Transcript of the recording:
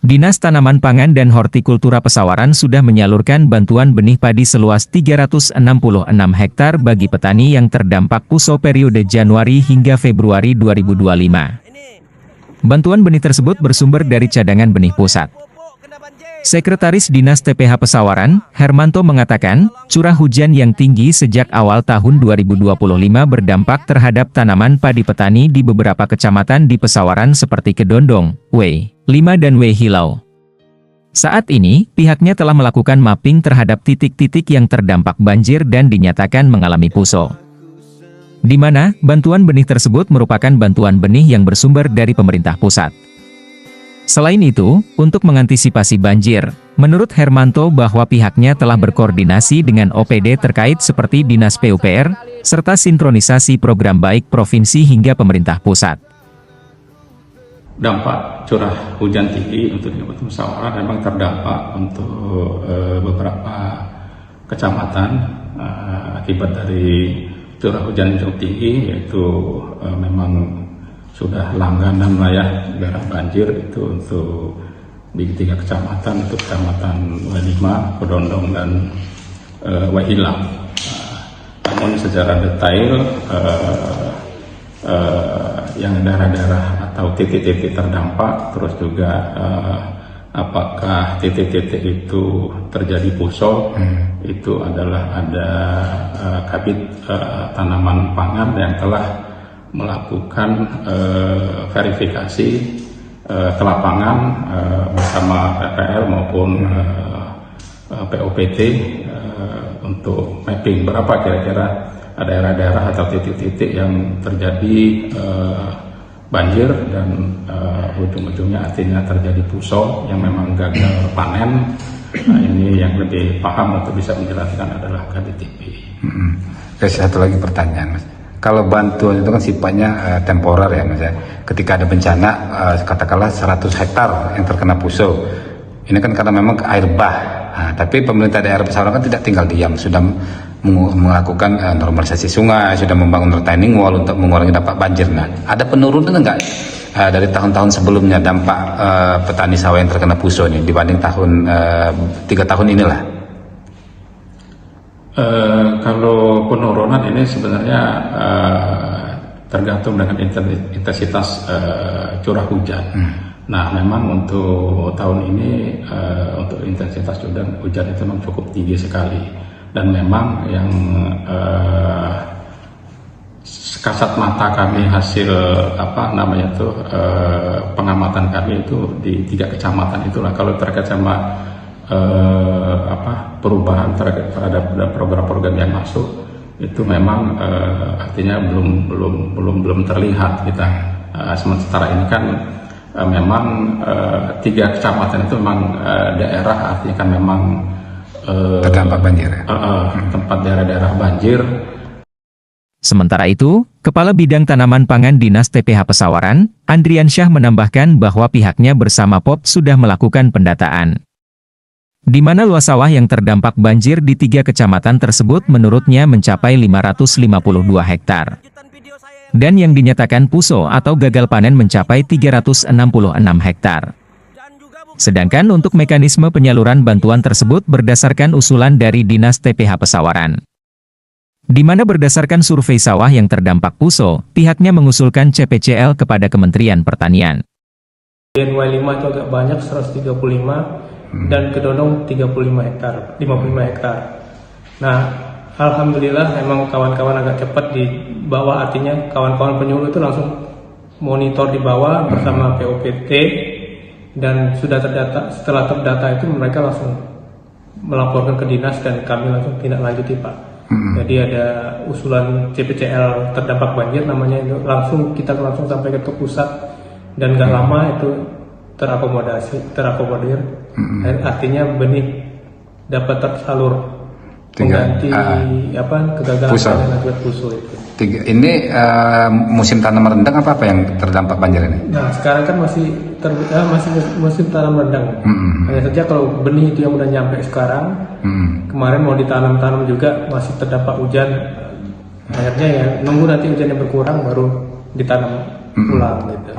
Dinas Tanaman Pangan dan Hortikultura Pesawaran sudah menyalurkan bantuan benih padi seluas 366 hektar bagi petani yang terdampak PUSO periode Januari hingga Februari 2025. Bantuan benih tersebut bersumber dari cadangan benih pusat. Sekretaris Dinas TPH Pesawaran, Hermanto mengatakan, curah hujan yang tinggi sejak awal tahun 2025 berdampak terhadap tanaman padi petani di beberapa kecamatan di Pesawaran seperti Kedondong, W5 dan W Hilau. Saat ini, pihaknya telah melakukan mapping terhadap titik-titik yang terdampak banjir dan dinyatakan mengalami PUSO. Di mana, bantuan benih tersebut merupakan bantuan benih yang bersumber dari pemerintah pusat. Selain itu, untuk mengantisipasi banjir, menurut Hermanto bahwa pihaknya telah berkoordinasi dengan OPD terkait seperti Dinas PUPR, serta sinkronisasi program baik provinsi hingga pemerintah pusat. Dampak curah hujan tinggi untuk di Kabupaten Pesawaran memang terdampak untuk beberapa kecamatan akibat dari curah hujan yang cukup tinggi, yaitu memang sudah langganan lah ya daerah banjir itu untuk di 3 kecamatan, untuk kecamatan W5, Kedondong dan W Hilau. Namun secara detail yang daerah-daerah atau titik-titik terdampak, terus juga apakah titik-titik itu terjadi PUSO, itu adalah ada Kabid Tanaman Pangan yang telah melakukan verifikasi ke lapangan bersama PPL maupun POPT untuk mapping berapa kira-kira daerah-daerah atau titik-titik yang terjadi banjir dan ujung-ujungnya artinya terjadi PUSO yang memang gagal panen. Nah, ini yang lebih paham untuk bisa menjelaskan adalah KDTP. Satu lagi pertanyaan, Mas. Kalau bantuan itu kan sifatnya temporer ya, Mas ya. Ketika ada bencana, katakanlah 100 hektar yang terkena PUSO. Ini kan karena memang air bah. Nah, tapi pemerintah daerah Pesawaran kan tidak tinggal diam, sudah melakukan normalisasi sungai, sudah membangun retaining wall untuk mengurangi dampak banjir. Nah, ada penurunan enggak dari tahun-tahun sebelumnya dampak petani sawah yang terkena PUSO ini dibanding tahun 3 tahun inilah? Kalau penurunan ini sebenarnya tergantung dengan intensitas curah hujan. Nah, memang untuk tahun ini untuk intensitas hujan itu memang cukup tinggi sekali, dan memang yang kasat mata kami hasil pengamatan kami itu di 3 kecamatan itulah. Kalau terkait sama perubahan terhadap program-program yang masuk itu memang artinya belum terlihat kita. Sementara ini kan memang 3 kecamatan itu memang daerah artinya kan memang terdampak banjir ya? Tempat daerah-daerah banjir. Sementara itu, Kepala Bidang Tanaman Pangan Dinas TPH Pesawaran, Andrian Syah menambahkan bahwa pihaknya bersama POP sudah melakukan pendataan, di mana luas sawah yang terdampak banjir di 3 kecamatan tersebut menurutnya mencapai 552 hektar. Dan yang dinyatakan PUSO atau gagal panen mencapai 366 hektar. Sedangkan untuk mekanisme penyaluran bantuan tersebut berdasarkan usulan dari Dinas TPH Pesawaran, di mana berdasarkan survei sawah yang terdampak PUSO, pihaknya mengusulkan CPCL kepada Kementerian Pertanian. W5 itu agak banyak, 135, dan Kedondong 55 hektar. Nah, alhamdulillah memang kawan-kawan agak cepat di bawah, artinya kawan-kawan penyuluh itu langsung monitor di bawah bersama POPT, dan sudah terdata. Setelah terdata itu mereka langsung melaporkan ke dinas dan kami langsung tindak lanjuti, Pak. Jadi ada usulan CPCL terdampak banjir namanya, itu kita langsung sampai ke pusat, dan gak lama itu terakomodir. Artinya benih dapat tersalur mengganti kegagalan panen akibat PUSO itu. Ini musim tanam rendang apa yang terdampak banjir ini? Nah, sekarang kan masih musim tanam rendang. Hanya saja kalau benih itu yang udah nyampe sekarang, kemarin mau ditanam juga masih terdampak hujan. Akhirnya ya nunggu nanti hujannya berkurang baru ditanam ulang gitu.